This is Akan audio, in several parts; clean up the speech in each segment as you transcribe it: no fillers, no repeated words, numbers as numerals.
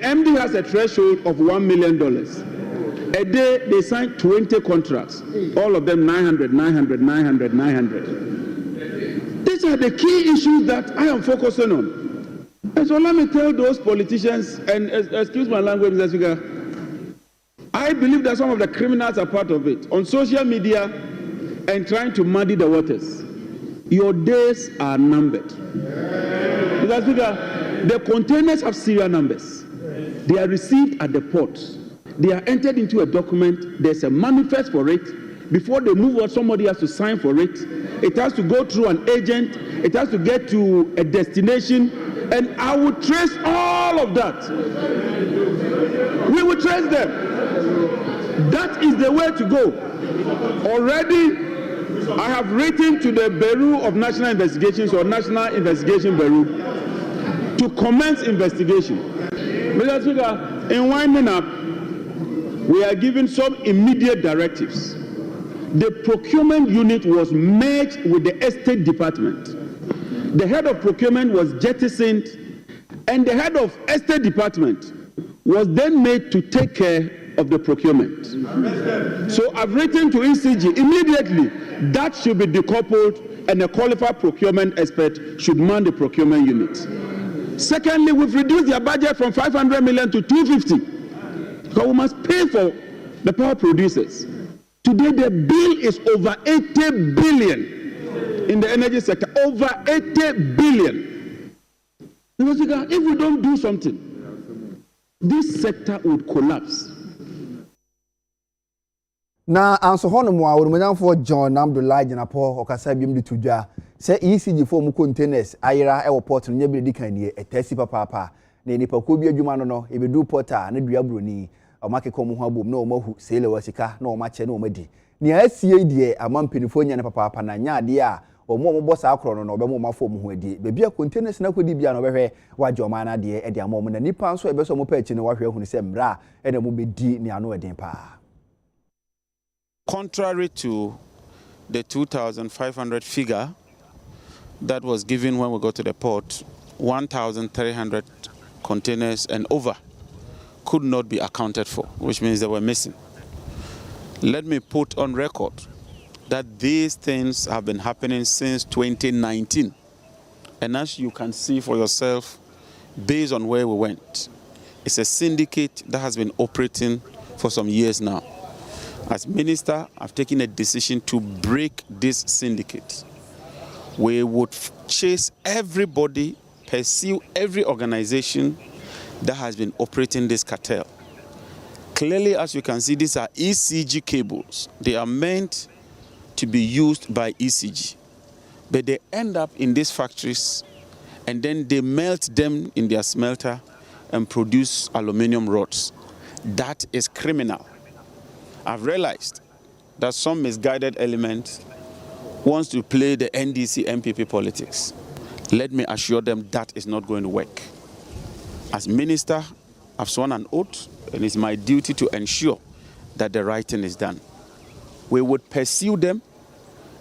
MD has a threshold of $1 million. A day, they sign 20 contracts, all of them 900, 900, 900, 900. These are the key issues that I am focusing on. And so let me tell those politicians, and excuse my language, Mr. Speaker, I believe that some of the criminals are part of it. On social media and trying to muddy the waters, your days are numbered. Mr. Speaker, the containers have serial numbers. They are received at the port. They are entered into a document. There's a manifest for it. Before they move on, somebody has to sign for it. It has to go through an agent. It has to get to a destination. And I will trace all of that. We will trace them. That is the way to go. Already, I have written to the Bureau of National Investigations or National Investigation Bureau to commence investigation. Mr. Speaker, in winding up, we are giving some immediate directives. The procurement unit was merged with the estate department. The head of procurement was jettisoned, and the head of estate department was then made to take care of the procurement. So I've written to ECG immediately that should be decoupled, and a qualified procurement expert should man the procurement unit. Secondly, we've reduced their budget from 500 million to 250. Because we must pay for the power producers. Today, the bill is over 80 billion in the energy sector. Over 80 billion. If we don't do something, this sector would collapse. Na anso hono mo awurumanyamfo John Abdullahi Janapo okasa biem de tudwa se ECG for mu containers ayira e wo port no nyebe di kan nie etasi papa na nipa ko bi adwuma no ebedu porta na dua broni omakeka mu ho abom na omahu sele wasika na omache na omadi ne asie die amampenifo nya ne papa na nya ade a omo bossa akro no obemo mafo mu ho adi bebia containers na kodi bia no behwe waje oma na de e de amom na nipa nso ebeso mo pa achi ne wahwe hu ne se mra e na mo bedi ne ano eden pa. Contrary to the 2,500 figure that was given when we got to the port, 1,300 containers and over could not be accounted for, which means they were missing. Let me put on record that these things have been happening since 2019. And as you can see for yourself, based on where we went, it's a syndicate that has been operating for some years now. As minister, I've taken a decision to break this syndicate. We would chase everybody, pursue every organization that has been operating this cartel. Clearly, as you can see, these are ECG cables. They are meant to be used by ECG. But they end up in these factories, and then they melt them in their smelter and produce aluminum rods. That is criminal. I've realized that some misguided element wants to play the NDC MPP politics. Let me assure them that is not going to work. As minister, I've sworn an oath, and it's my duty to ensure that the right thing is done. We would pursue them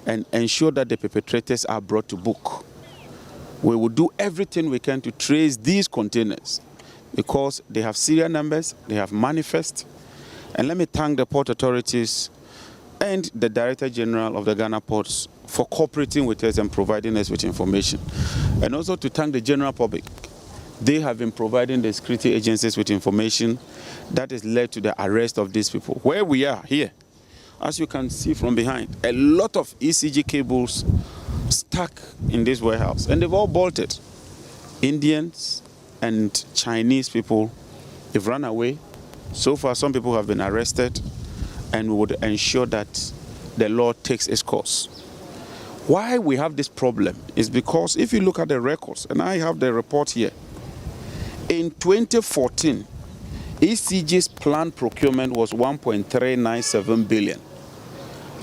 and ensure that the perpetrators are brought to book. We will do everything we can to trace these containers because they have serial numbers, they have manifest. And let me thank the port authorities and the Director General of the Ghana Ports for cooperating with us and providing us with information. And also to thank the general public. They have been providing the security agencies with information that has led to the arrest of these people. Where we are here, as you can see from behind, a lot of ECG cables stuck in this warehouse, and they've all bolted. Indians and Chinese people have run away. So far, some people have been arrested, and we would ensure that the law takes its course. Why we have this problem is because if you look at the records, and I have the report here, in 2014, ECG's planned procurement was 1.397 billion.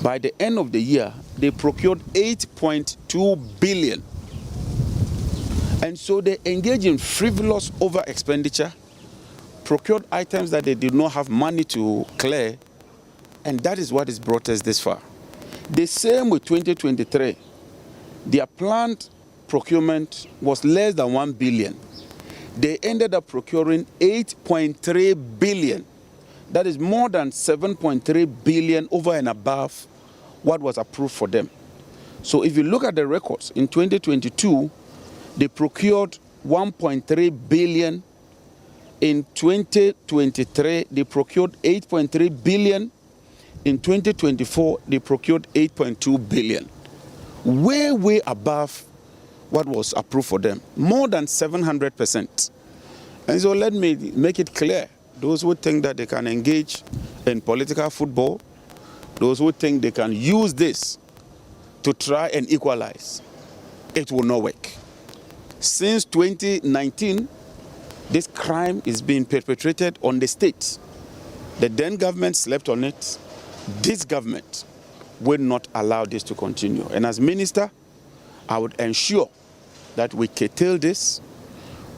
By the end of the year, they procured 8.2 billion. And so they engage in frivolous over expenditure, procured items that they did not have money to clear, and that is what has brought us this far. The same with 2023. Their planned procurement was less than 1 billion. they ended up procuring 8.3 billion. That is more than 7.3 billion over and above what was approved for them. So if you look at the records, in 2022, they procured 1.3 billion. In 2023, they procured 8.3 billion. In 2024, they procured 8.2 billion. Way above what was approved for them. More than 700%. And so let me make it clear. Those who think that they can engage in political football, those who think they can use this to try and equalize, it will not work. Since 2019, this crime is being perpetrated on the state. The then government slept on it. This government will not allow this to continue. And as minister, I would ensure that we curtail this,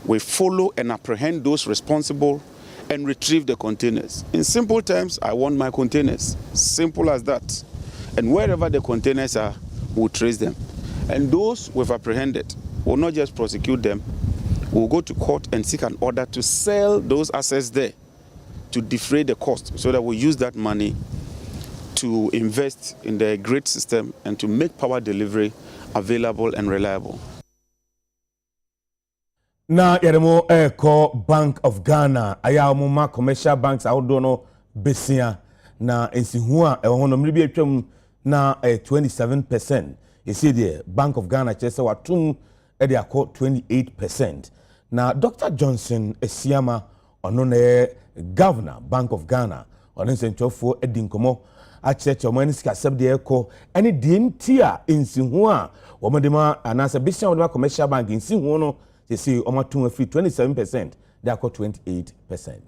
we follow and apprehend those responsible, and retrieve the containers. In simple terms, I want my containers. Simple as that. And wherever the containers are, we'll trace them. And those we've apprehended will not just prosecute them, we'll go to court and seek an order to sell those assets there to defray the cost so that we use that money to invest in the grid system and to make power delivery available and reliable. Na yeremo eko Bank of Ghana aya omuma commercial banks ahodo no besia na ensihu a eho no mribi atwam na 27%. You see the Bank of Ghana chese watum e dey akọ 28%. Na Dr. Johnson Esiama ono na governor Bank of Ghana ono nsentofo edinkomo a cheche omani sika sebde eko ene DMT a ensihu a womodema anasa besia womodema commercial bank ensihu no they say Omatunga free 27%, they are called 28%.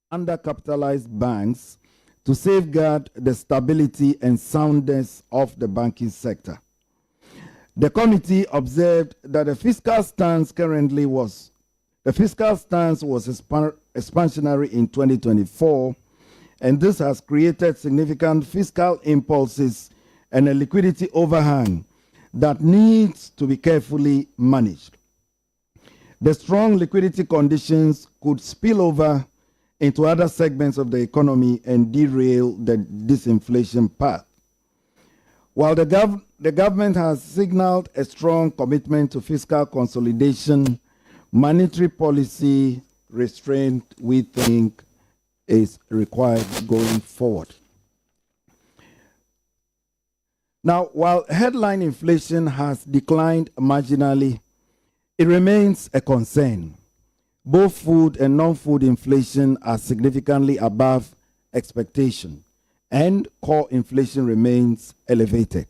Undercapitalized banks to safeguard the stability and soundness of the banking sector. The committee observed that the fiscal stance was expansionary in 2024, and this has created significant fiscal impulses and a liquidity overhang that needs to be carefully managed. The strong liquidity conditions could spill over into other segments of the economy and derail the disinflation path. While the government has signaled a strong commitment to fiscal consolidation, monetary policy restraint, we think, is required going forward. Now, while headline inflation has declined marginally, it remains a concern. Both food and non-food inflation are significantly above expectation, and core inflation remains elevated.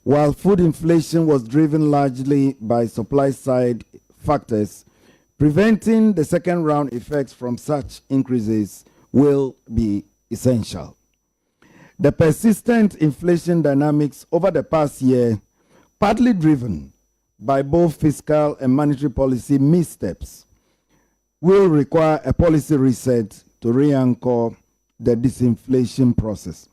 While food inflation was driven largely by supply-side factors, preventing the second-round effects from such increases will be essential. The persistent inflation dynamics over the past year, partly driven by both fiscal and monetary policy missteps, will require a policy reset to re-anchor the disinflation process.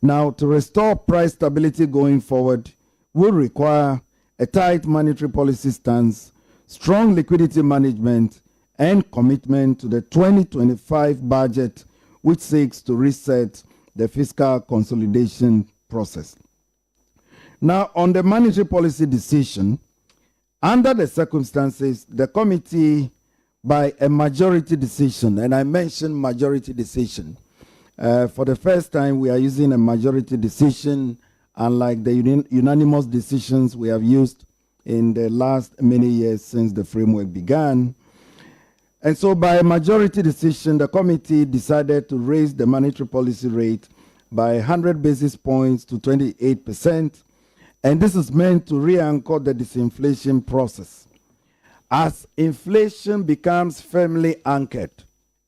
Now, to restore price stability going forward will require a tight monetary policy stance, strong liquidity management, and commitment to the 2025 budget, which seeks to reset the fiscal consolidation process. Now, on the monetary policy decision, under the circumstances, the committee, by a majority decision, and I mentioned majority decision, for the first time we are using a majority decision, unlike the unanimous decisions we have used in the last many years since the framework began. And so by a majority decision, the committee decided to raise the monetary policy rate by 100 basis points to 28%, and this is meant to re-anchor the disinflation process. As inflation becomes firmly anchored,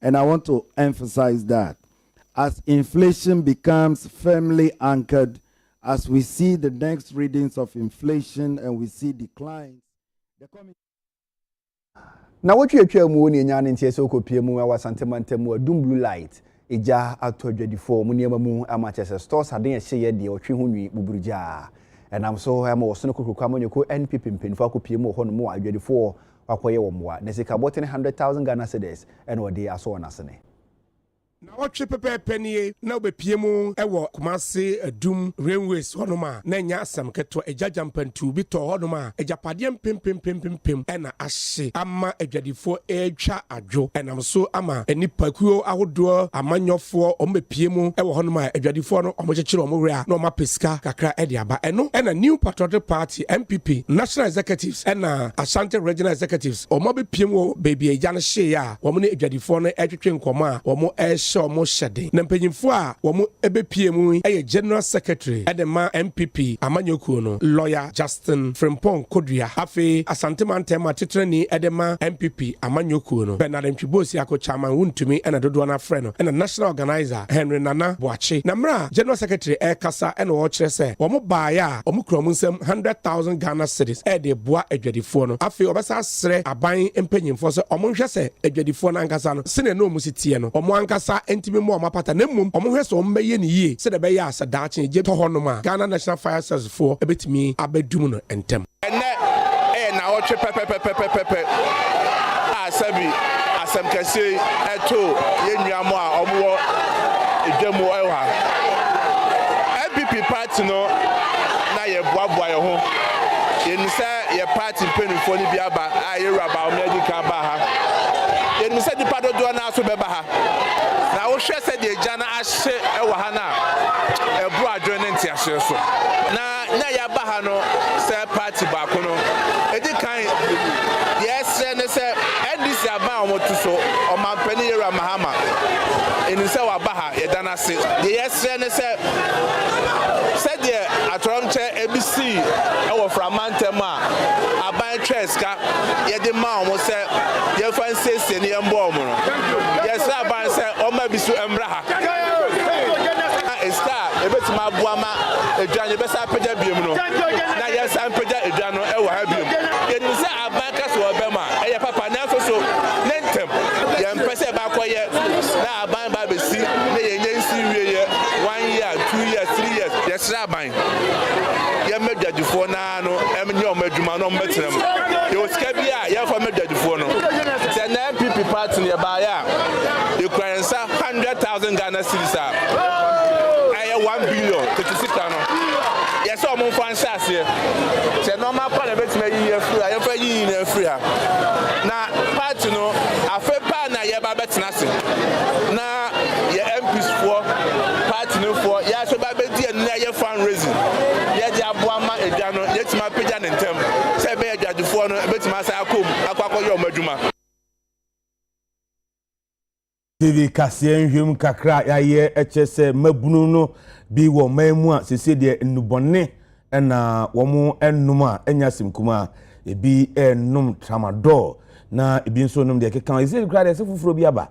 and I want to emphasize that, as inflation becomes firmly anchored, as we see the next readings of inflation and we see declines, the committee. Na wotwe mu ni nya ne ntie se okopie mu awa santemante mu adum blue light eja atodwadifo mu niema mu amachese stores aden ehye de otwe ho nwi buburuja enam so ma wosono kokokwa manyoko NPP mpinfo akopie mu ho no mu adwadifo wakɔyɛ wɔ mmoa na sika bɔtene 100,000 Ghana cedis ɛna ɔde aso wɔ n'asene. Na wɔtwe pɛpɛɛpɛ nie na wobɛpie mu ɛwɔ Kumase Adum Railways hɔnom a na nya asɛm ketewa agyaja mpantu bi tɔ hɔnom a agyapadeɛ mpempempempempem ɛna ahye ama adwadifoɔ ɛretwa adwo ɛnam so ama nipakuo ahodoɔ amanyɔfoɔ ɔmbɛpie mu ɛwɔ hɔnom a adwadifoɔ no ɔmokyekyere ɔmo werɛ a na ɔma pesika kakra ɛde aba ɛno ɛna New Patriotic Party NPP National Executives ɛna Ashanti Regional Executives ɔmo bɛpie mu wɔ baabi agya no hyee a wɔn ne adwadifoɔ no ɛtwetwe nkɔmɔ a wɔn ɛhyɛ ɔmo hyɛden na mpanyinfoɔ a wɔn ɛbɛpie mu ɛyɛ General Secretary ɛde ma NPP amanyokuo no Lawyer Justin Frimpong Kodua afei Asante Mantam ateterani ɛde ma NPP amanyokuo no Bernard Ntwibosi akɔ chairman wuntumi ɛna dodoɔ na frɛ no ɛna National Organizer Henry Nana Boakye na mmerɛ General Secretary ɛkasa ɛna wɔkyerɛ sɛ wɔn baayɛ a wɔn kura wɔn nsam 100,000 Ghana cedis ɛde boa adwadifoɔ no afei ɔbɛsa asrɛ aban mpanyinfoɔ sɛ wɔn nhwɛ sɛ adwadifoɔ no ankasa no sene no wɔn si tie no wɔn ankasa ntimi mu ɔmo apata na mmom ɔmo hwɛ sɛ ɔmo bɛyɛ ne yie sɛ de bɛyɛ asa daakye gye tɔ hɔnom a Ghana National Fire Service foɔ ɛbɛtumi abɛdum no ntɛm. ɛnɛ ɛyɛ na ɔtwe pɛpɛpɛpɛpɛ a sɛbi asɛm kɛseɛ ɛto yɛn nuamo a ɔmo wɔ edwa mu ɛwɔ ha NPP party no na yɛ boaboa yɛn ho yɛn sɛ yɛ party mpanyinfoɔ no bi aba a yɛwura ba ɔmo adi ka ba ha yɛn sɛ nipa dodoɔ naa so bɛba ha. Na wohwɛ sɛ deɛ agya no ahye ɛwɔ ha no a ɛboro adwene ne nteaseɛ so na yɛaba ha no sɛ party baako no ɛdi kan yɛsrɛ ne sɛ NDC aba a wɔto so ɔmampani Yɛwura Mahama ɛni sɛ waba ha yɛda no ase deɛ yɛsrɛ ne sɛ sɛdeɛ atɔrɔmkyɛ ɛbisii ɛwɔ Framantam a aban twɛ sika yɛde ma wɔn sɛ yɛmfa nsiesie ne yɛmbɔ wɔn no yɛsrɛ aban sɛ ɔma bi so mmra ha na esika ebetumi aboa ma edwa no ebɛsa apagya biem no na yɛsa mpagya edwa no ɛwɔ ha biem yɛnim sɛ aban kasa wɔ bɛm a ɛyɛ papa nanso so ne ntɛm yɛmpɛ sɛ ɛbɛakɔyɛ na aban ba bɛsi na yɛnyɛ nsi wieyɛ 1 year 2 years 3 years yɛsrɛ aban yɛmmɛ dwadifoɔ naa no ɛnyɛ ɔmo adwuma na ɔmo bɛtena mu yɛwɔ sika bi a yɛmfa mɛ dwadifoɔ no sɛ na NPP party no yɛbaeɛ a yɛkura yɛn nsa 100,000 Ghana cedis a ɛyɛ 1 billion tete sika no yɛsɛ ɔmo mfa nhyɛ aseɛ sɛ nɔɔma pa na ɛbɛtumi ayiyi afiri ha yɛmfa yiyi na afiri ha na party no afei paa na yɛba bɛtena ase na yɛ MPs foɔ party no foɔ yɛasɛ ba bɛdi ɛno na yɛ fundraising yɛde aboa ma adwa no yɛtumi apagya ne ntɛm sɛ ɛbɛyɛ adwadifoɔ no ɛbɛtumi asa akɔm akɔyɛ ɔmo adwuma. TV kaseɛ nhwem kakra yɛayɛ ɛkyɛ sɛ mabunu no bi wɔ man mu a sɛsɛ deɛ nnubɔne ɛna wɔn ɛnum a ɛnya simkum a ebi ɛnum tramadol na ebi nso nom deɛ keka ɛsɛ kra deɛ ɛsɛ foforɔ bi aba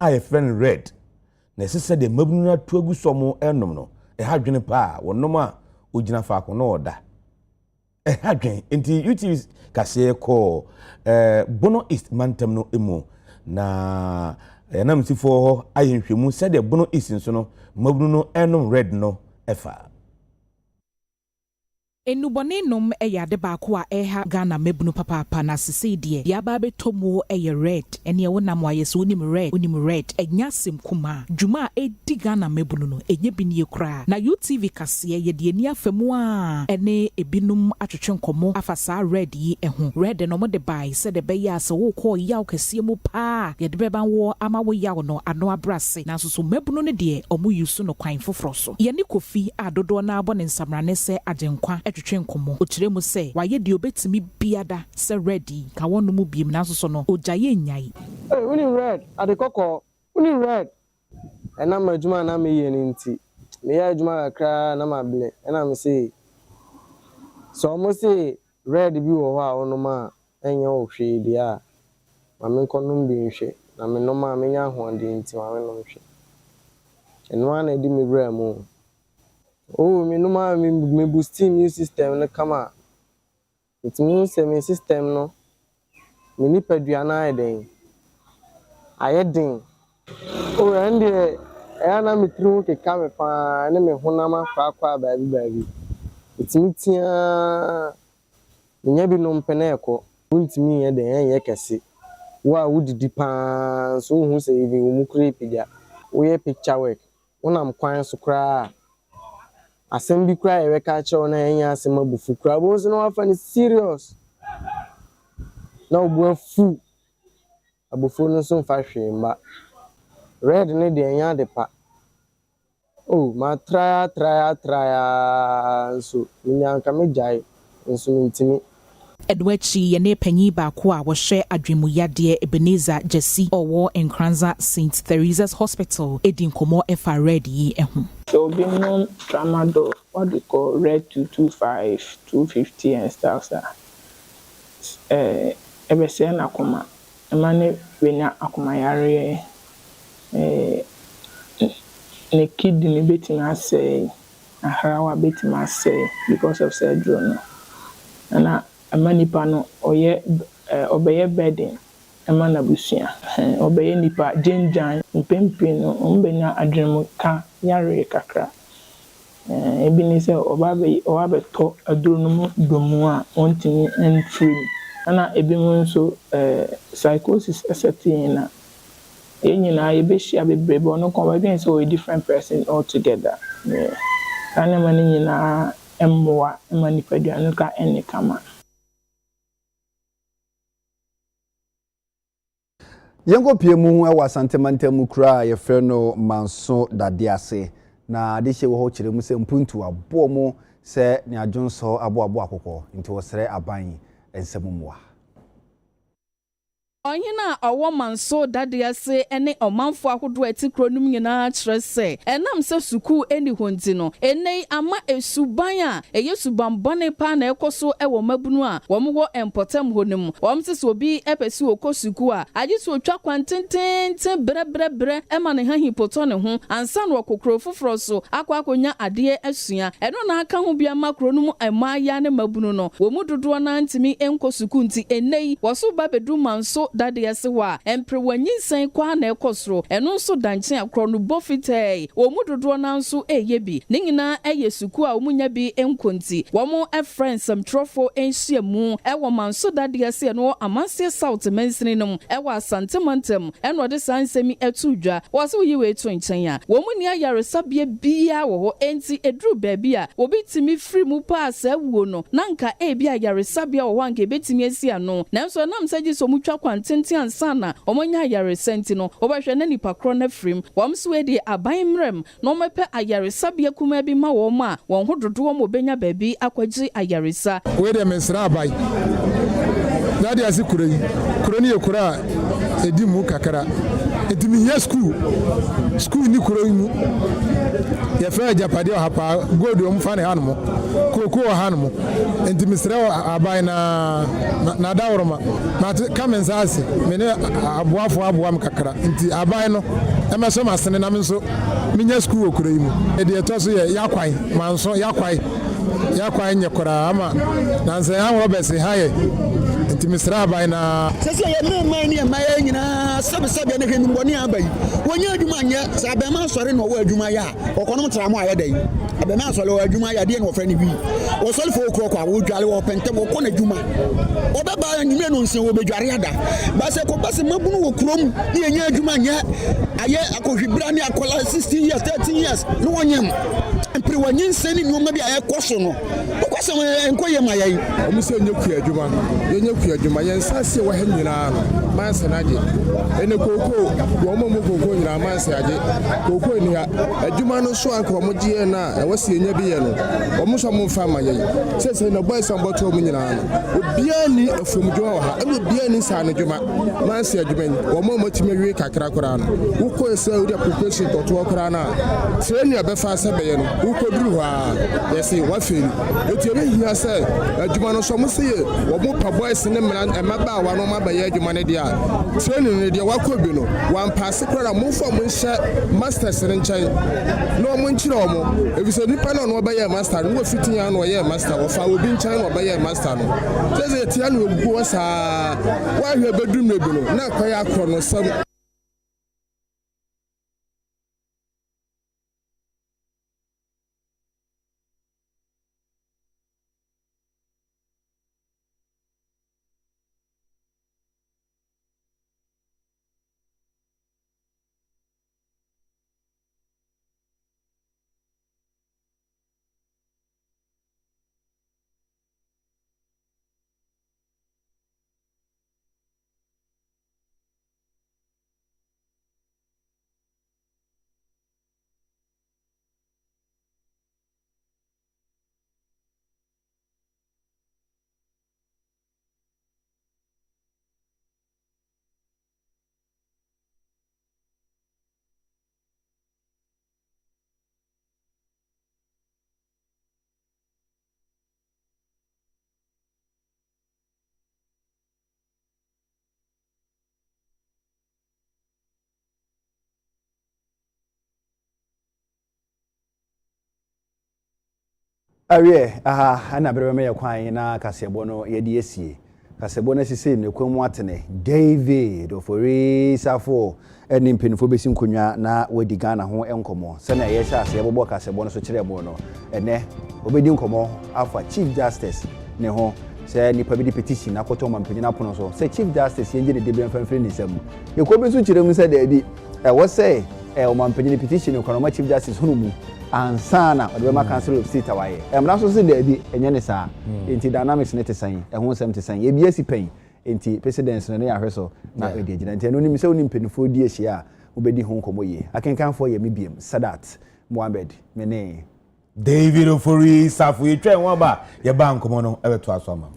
a yɛfrɛ no red na ɛsɛ sɛ deɛ mabunu no atu agu so mo ɛnum no ɛha dwene paa wɔnom a ogyina faako na ɔda ɛha dwene nti UTV kaseɛ kɔɔ Bono East mantam no emu na ɛnam sifoɔ hɔ ayɛ nhwɛmu sɛdeɛ Bono East nso no mabunu no ɛnom red no ɛfa Enubone nom ɛyɛ ade baako a ɛha Ghana mabunu papaapa na sisi deɛ yaba bɛtɔmu ɛyɛ red ɛne ɛwɔ nam ayɛ so onim red ɛnya sem kuma dwuma edi Ghana mabunu no ɛnya bi nie kura na UTV kaseɛ yɛ deɛ ni afɛmu a ɛne ebinum atwetwe nkɔmɔ afa saa red yi ɛho red no mo de bai sɛ de bɛyɛ asɛ wo kɔ yaw kɛseɛ mu paa yɛ de bɛba wo ama wo yaw no ano abrase na so mabunu no deɛ ɔmo yusu no kwan foforɔ so yɛ ne kofi a dodoɔ na abɔ ne nsamrane sɛ agenkwa twetwe nkɔmɔ okyerɛ mu sɛ wayɛ deɛ obetumi biada sɛ ready ka wɔn mu biem na so no ogyaye nyai uni red ade kɔkɔ uni red ɛna ma adwuma na me yɛ ne nti me yɛ adwuma kakra na ma ble ɛna me say so mo say red bi wɔ hɔ a wɔnom a ɛnyɛ wɔ hwee bia ma me nkɔnom bi nhwɛ na me nom a me nya ahoɔden nti ma me nom hwɛ ɛno ana di me bra mu oh, me no ma me boost immune system no kama. It means me system no. Me ni pedua na ayeden. Ayeden. Oh, and na me tru ke ka me pa na me honama fa kwa baabi. It means tia me nya bi no mpene ekọ. wontumi yɛ den ɛnyɛ kɛse wo a wodidi paa so wohu sɛ even wo mu kura pagya woyɛ picture work wonam kwan so koraa asɛm bi koraa yɛbɛka kyerɛw na ɛnyɛ asɛm abufu koraa bo nso na wafa no serious na wo bu afu abufu no nso mfa hwee mba red ne deɛ ɛnyɛ ade pa oh ma try nso nyanka me gyae nso ntimi Edwachi yene panyi baako a wɔhwɛ adwemuyade Ebenezer Jesse ɔwɔ Nkranza St Teresa's Hospital edin komo efa red yi ehu. So be no tramadol what they call red 225 250 and stuff ebese na akoma emane wenya akoma yare ne kidney betting asay aharawa betting asay because of surgery no na amanipa no oye obeye bedding ema na busua obeye nipa jenjan mpempem no ombenya adwemu ka yare kakra ebi ni se oba to aduro no mu domu a ontini entrim na ebi mu nso psychosis setting na enyina yebehia bebrebe ono kon ba bien so a different person altogether kana mani nyina emmoa emanipa duanu ka enne kama. Yengo piemu ewa Asante mu kura yefrɛ no Manso Dadease na de hye wo ho kyerɛ mu sɛ mpuntu abo mu sɛ ne adwonso abo akokɔ nti wo srɛ aban ensɛmumwa Onyina owo Manso Dadease ene omanfo ahodo ati kronum nyina kyerɛ sɛ enam sɛ suku eni honti no enei ama esuban a eyesuban bone pa na ekoso ewo mabunu a womwo empotem honum womse obi epesi okosuku a agiso otwa kwantenten bre ema ne hahipoto ne ho ansa no kokoro foforo so akwakonya ade asua eno na aka ho bia makronum emaya ne mabunu no womu dodo na ntimi enkosuku nti enei woso babedu Manso Dadease wa empre wanyinsen kwa na ekosoro eno nso danchen akro no bofitei omu dodo na nso eyebi ne nyina eyesuku a omunya bi enkonti womo friends trofo enhyiamu ewo Manso Dadease no amanse South Mansini no ewo Asante Mantem eno de sansemi etudwa wose yiwe etu nchen a womu ni ayaresabia bia wo ho enti edru baabi a obi timi free mu pass awuo no nanka ebi ayaresabia wo wange betimi asia no nanso nam saji so mutwa kwantenti ansana omonya ayaresenti no obahwe na nipa kro na frim womso edi aban mrem no mepe ayaresabia kuma bi ma wo ma won ho dodo mo benya baabi akwagye ayaresa we de mensra abai Dadease kuro ni ekura edi mu kakara edimi here school ni kuro mu ya fa japade o hapa gold o mfa ne hanmo koko o hanmo edimi sra abai na daworoma ma kamensa ase me ne aboafo aboam kakara nti abai no e me so masene na me so minya school okuro mu e de to so ye yakwan Manso yakwan nye kora ama na nse han Robert haye nti misra abai na sese ye me ni ma ye nyina sabe ne hwenu boni abai wonya adwuma nya sabe ma sori no wo adwuma ya okono tra mo ayedai abe ma sori wo adwuma ya de no fra ni bi wo sori fo okro kwa wo dwale wo pente wo kona adwuma obeba nyime no nsen wo bedware ada ba se ko base mabunu wo krom ni enya adwuma nya aye akohwibra ni akola 16 years 13 years no wonyam mpre wanyin seni no ma bi aye koso no ko se enkoye ma yayi omi se nyeku adwuma yenyeku adwuma yensase wo hanyina no manse naje ene koko wo mo koko nyina manse aje koko ni adwuma no so anka mo gye na wase enya bi ye no omo so mo fa ma yayi sese na boy sam boto mo nyina no obia ni afomdwo wa ha obia ni sa na adwuma manse adwuma wo mo matime wi kakra kora no wo ko ese wo dia preparation toto kora na training abefa se be ye no wo ko duru ha yesi wa feli etiebe hia se adwuma no so mo se ye wo mo pa boys ne maba wa no maba ye adwuma ne dia training ne dia wa ko bi no wan pass kora mo fo mo nhye masters ne nchen no mo nchire o mo ebise nipa na no ba ye master no fitinya no ye master wo fa obi nchen no ba ye master no teze tia no ebugo sa wa hwe bedum ne bi no na kwaya akro no sam awie ana bere me yakwan na kasebo no ye de esie kasebo na sisi ne kwamu atene David Ofori Safo eni mpinfo besi nkonwa na wadi Ghana ho enkomo se na ye sha ase bobo kasebo no so kirebo no ene obedi nkomo afa Chief Justice ne ho se nipa bi di petition na koto mampanyina pono so se Chief Justice ye ngene de ben fanfre ni sam ye ko bi so kiremu se da bi wo se o mampanyina petition ko no Chief Justice honumu ansana odema council of state awaye emra so se da bi enye ne sa enti dynamics ne tesan ho sem tesan ye bi asipen enti president no ne ahweso na odi agina enti no nim se oni mpenifo di ehia obedi ho nkomo ye akenkanfo ye mebiem Sadat Mohammed mene David Ofori Safo ye twa won ba ye ba nkomo no ebeto aso ama